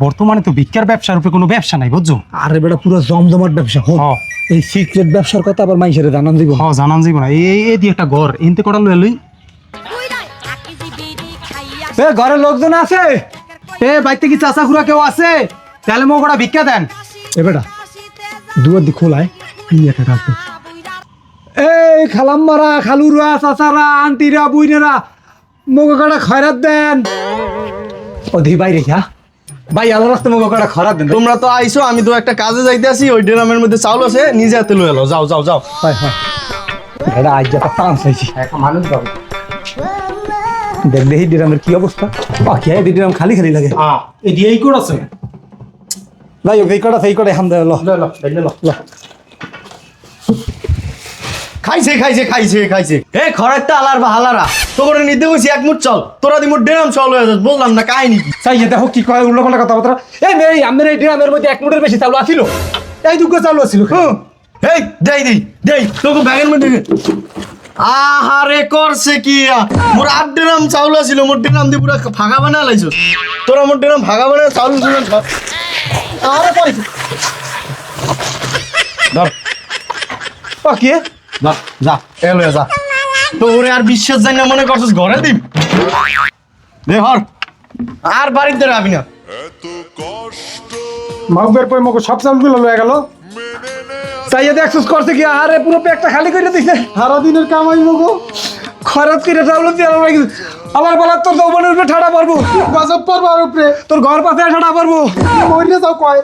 বর্তমানে তো ভিক্ষার ব্যবসার উপরে কোনো ব্যবসা নাই বুঝছো। আরে বেটা পুরো জমজমাট ব্যবসা হোক। এই সিক্রেট ব্যবসার কথা আবার মাইসের জানান দিব। হ্যাঁ জানান যাইব না। এই দিয়ে একটা ঘর এনতে করা লই। এ ঘরে লোকজন আছে? এ বাইতে কি চাচা খুড়া কেউ আছে? তাহলে মোগড়া ভিক্ষা দেন। এ বেটা দুয়ার দি খোলায় তুমি একটা রাখতো। এই খালাম্মারা, খালুরা, চাচারা, আন্টিরা, বুইনেরা মগো কাটা খয়রাত দেন। ও দি বাইরে যা ভাই, আল্লাহ রাস্তা মগো কাটা খয়রাত দেন। তোমরা তো আইছো, আমি তো একটা কাজে যাইতে আসি, ওই ড্রামের মধ্যে চাউল আছে, নিজে হাতে লয়ে এলো। যাও যাও যাও। হয় হয় এটা আজ একটা চান্স হয়েছি। একটা মানুষ পাবো। দেখ দেখি ড্রামের কি অবস্থা। বাকি এই ড্রাম খালি খালি লাগে। এই দিয়ে এই করেছে। ভাই এই কটা সেই কটা হাম দেয়। ল খাইছে খাইছে খাইছে খাইছে। এ খরাইতে আলার বা হালারা তো করে নিতে বসি এক মুঠ চল, তোরা দি মুঠ ড্রাম চল হয়ে যাস। বললাম না কাহিনী কি। চাই দেখো কি কয় উল্টো পাল্টা কথাবার্তা। এই মেয়ে আমার এই ড্রামের মধ্যে 1 মুঠের বেশি চাউল আছিল। এই দুটো চাউল আছিল। এই দেই দেই দেই তোকে ব্যাগের মধ্যে আহারে করছে কি মোর 8 ড্রাম চাউল আছিল, মোর ড্রাম দি পুরা ফাঁকা বানা লাইছস। তোরা মোর ড্রাম ফাঁকা বানা চাউল দিলেন। আরে পড়েছে ধর ও কি যা যা এলো যা। তোরে আর বিশ্বাস জানি না মনে করছিস ঘরে দিম। দে হর আর বাড়িতে রাখবি না। মাউবের পয় মগো সব চাউলগুলো লয়ে গেল। চাইয়ে দেখছস করছে কি। আরে পুরো পেটটা খালি করে দিছে। সারা দিনের কামাই মগো খরচ করে চাউল দিয়ে আমার বলা তোর যৌবনের উপরে ঠাড়া পড়বো। গজব পড়বো আর উপরে তোর ঘর পাশে ঠাড়া পড়বো। মরিয়ে যাও কয়